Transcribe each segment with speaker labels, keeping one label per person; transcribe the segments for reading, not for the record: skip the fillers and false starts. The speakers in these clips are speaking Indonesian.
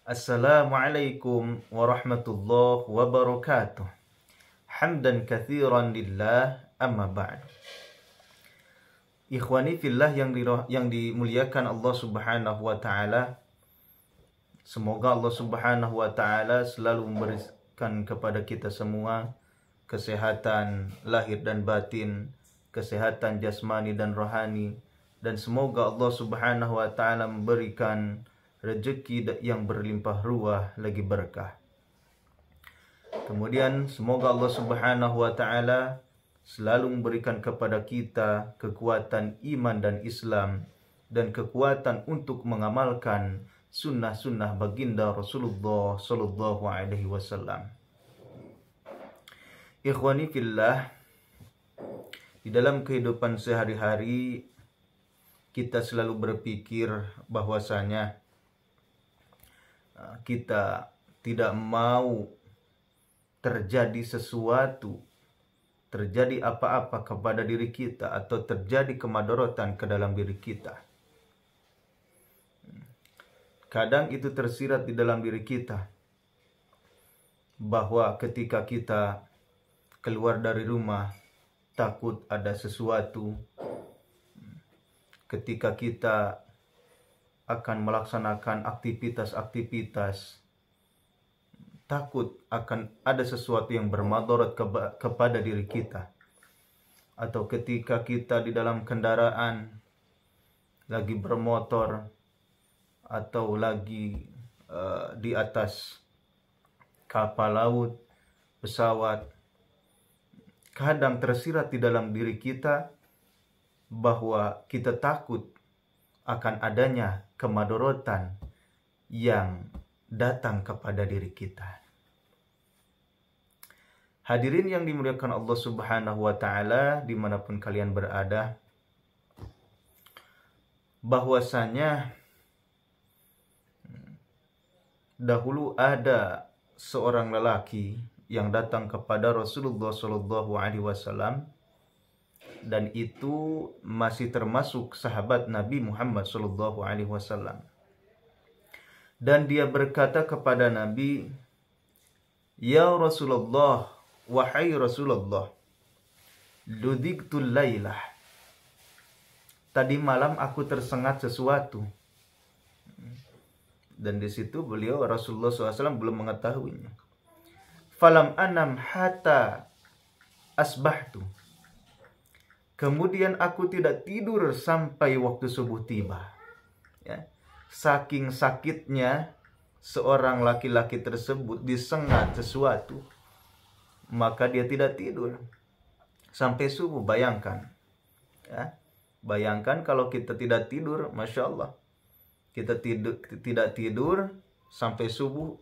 Speaker 1: Assalamualaikum warahmatullahi wabarakatuh. Hamdan katsiran lillah, amma ba'd. Ikhwani fillah yang dimuliakan Allah Subhanahu wa taala. Semoga Allah Subhanahu wa taala selalu memberikan kepada kita semua kesehatan lahir dan batin, kesehatan jasmani dan rohani, dan semoga Allah Subhanahu wa taala memberikan rezeki yang berlimpah ruah lagi berkah. Kemudian semoga Allah Subhanahu wa taala selalu memberikan kepada kita kekuatan iman dan Islam dan kekuatan untuk mengamalkan sunnah-sunnah baginda Rasulullah sallallahu alaihi wasallam. Ikhwani fillah, di dalam kehidupan sehari-hari kita selalu berpikir bahwasanya kita tidak mau terjadi sesuatu, terjadi apa-apa kepada diri kita atau terjadi kemadaratan ke dalam diri kita. Kadang itu tersirat di dalam diri kita bahwa ketika kita keluar dari rumah takut ada sesuatu, ketika kita akan melaksanakan aktivitas-aktivitas takut akan ada sesuatu yang bermadarat kepada diri kita, atau ketika kita di dalam kendaraan lagi bermotor atau lagi di atas kapal laut, pesawat, kadang tersirat di dalam diri kita bahwa kita takut akan adanya kemadaratan yang datang kepada diri kita. Hadirin yang dimuliakan Allah Subhanahu wa taala dimanapun kalian berada, bahwasanya dahulu ada seorang lelaki yang datang kepada Rasulullah sallallahu alaihi wasallam, dan itu masih termasuk sahabat Nabi Muhammad sallallahu alaihi wasallam. Dan dia berkata kepada Nabi, "Ya Rasulullah, wahai Rasulullah, ludhigtul lailah. Tadi malam aku tersengat sesuatu." Dan di situ beliau Rasulullah SAW belum mengetahuinya. "Falam anam hatta asbahtu." Kemudian aku tidak tidur sampai waktu subuh tiba. Ya. Saking sakitnya seorang laki-laki tersebut disengat sesuatu, maka dia tidak tidur sampai subuh. Bayangkan, ya, bayangkan kalau kita tidak tidur, masya Allah, kita tidak tidur sampai subuh,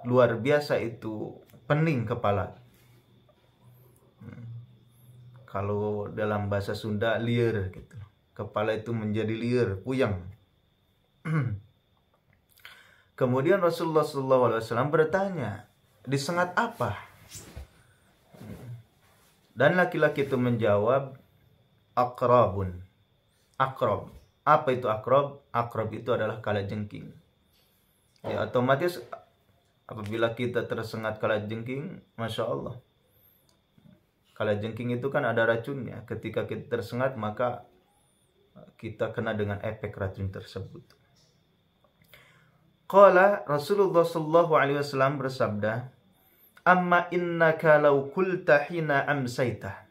Speaker 1: luar biasa itu pening kepala. Kalau dalam bahasa Sunda liar gitu. Kepala itu menjadi liar, puyeng. Kemudian Rasulullah SAW bertanya, "Disengat apa?" Dan laki-laki itu menjawab, "Aqrabun." Aqrab. Apa itu aqrab? Aqrab itu adalah kalajengking. Ya, otomatis apabila kita tersengat kalajengking, masya Allah, kalajengking itu kan ada racunnya. Ketika kita tersengat, maka kita kena dengan efek racun tersebut. Qala Rasulullah sallallahu alaihi wasallam bersabda, "Amma innaka law qulta hina amsayta."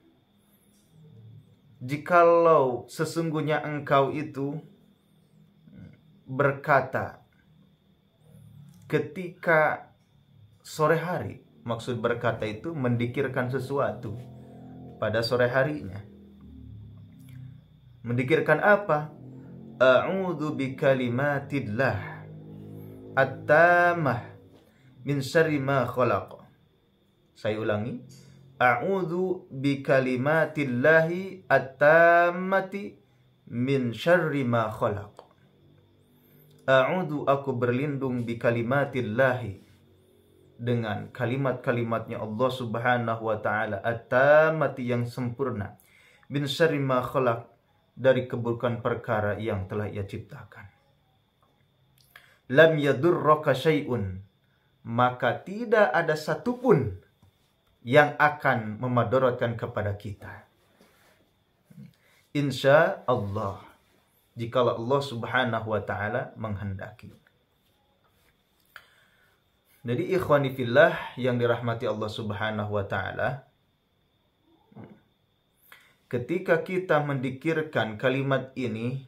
Speaker 1: Jikalau sesungguhnya engkau itu berkata ketika sore hari, maksud berkata itu mendikirkan sesuatu pada sore harinya. Mendikirkan apa? A'udzu bikalimatillah at-tammah min syarri ma khalaq. Saya ulangi. A'udzu bikalimatillahi at-tammati min syarri ma khalaq. A'udzu, aku berlindung bikalimatillahi, dengan kalimat-kalimatnya Allah Subhanahu wa taala, at-tammati yang sempurna, min syarri ma khalaq, dari keburukan perkara yang telah Ia ciptakan. lam yadurraka syai'un, maka tidak ada satupun yang akan memadaratkan kepada kita. Insya Allah, jikalau Allah Subhanahu wa taala menghendaki. Jadi ikhwani fillah yang dirahmati Allah Subhanahu wa taala, ketika kita mendikirkan kalimat ini,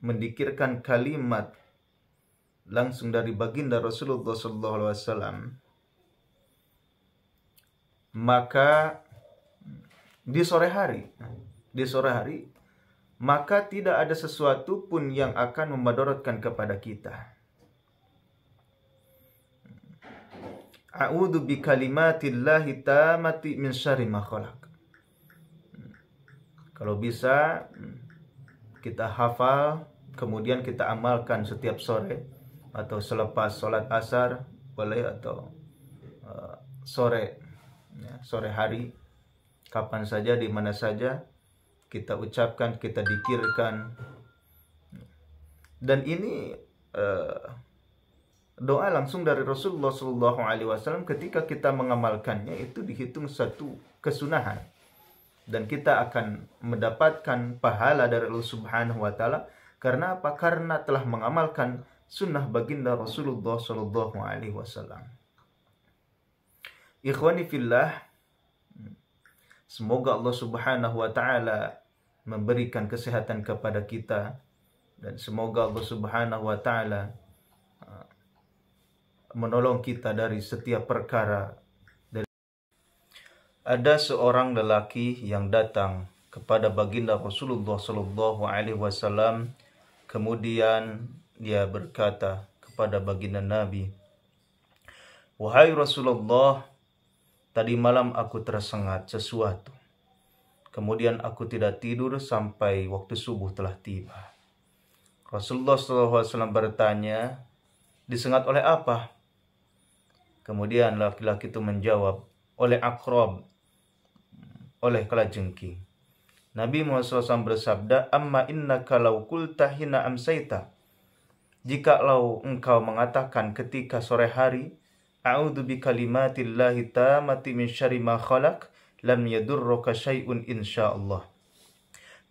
Speaker 1: mendikirkan kalimat langsung dari baginda Rasulullah SAW, maka di sore hari, maka tidak ada sesuatu pun yang akan memadaratkan kepada kita. A'udzu bi kalimatillahi tammati min syarri ma khalaq. Kalau bisa kita hafal, kemudian kita amalkan setiap sore atau selepas sholat asar boleh, atau sore hari, kapan saja, di mana saja kita ucapkan, kita dikirkan. Dan ini doa langsung dari Rasulullah SAW. Ketika kita mengamalkannya, itu dihitung satu kesunahan, dan kita akan mendapatkan pahala dari Allah Subhanahu wa taala. Karena apa? Karena telah mengamalkan sunnah baginda Rasulullah SAW. Ikhwani fillah, semoga Allah Subhanahu wa taala memberikan kesehatan kepada kita, dan semoga Allah Subhanahu wa taala menolong kita dari setiap perkara. Ada seorang lelaki yang datang kepada baginda Rasulullah SAW, kemudian dia berkata kepada baginda Nabi, "Wahai Rasulullah, tadi malam aku tersengat sesuatu. Kemudian aku tidak tidur sampai waktu subuh telah tiba." Rasulullah SAW bertanya, "Disengat oleh apa?" Kemudian laki-laki itu menjawab, "Oleh akrab, oleh kalajengking." Nabi Muhammad SAW bersabda, "Amma innaka law qulta hina amsayta." Jikalau engkau mengatakan ketika sore hari, "A'udzu bi kalimatillahi tammati min syarri ma khalaq, lam yadurruka syai'un insyaallah."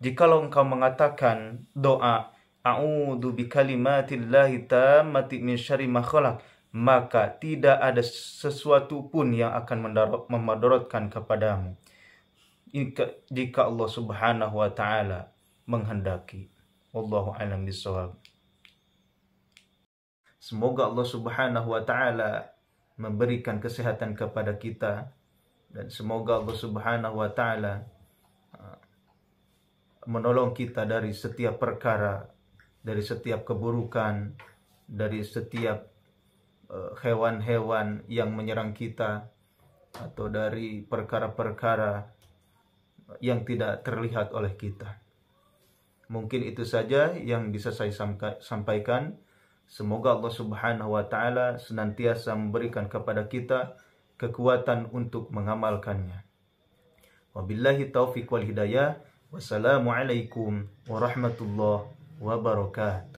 Speaker 1: Jikalau engkau mengatakan doa "A'udzu bi kalimatillahi tammati min syarri ma khalaq", maka tidak ada sesuatu pun yang akan memadaratkan kepadamu jika Allah Subhanahu wa taala menghendaki. Wallahu a'lam bishawab. Semoga Allah Subhanahu wa taala memberikan kesehatan kepada kita, dan semoga Allah Subhanahu wa taala menolong kita dari setiap perkara, dari setiap keburukan, dari setiap hewan-hewan yang menyerang kita, atau dari perkara-perkara yang tidak terlihat oleh kita. Mungkin itu saja yang bisa saya sampaikan. Semoga Allah Subhanahu wa taala senantiasa memberikan kepada kita kekuatan untuk mengamalkannya. Wabillahi taufiq wal hidayah. Wassalamualaikum warahmatullahi wabarakatuh.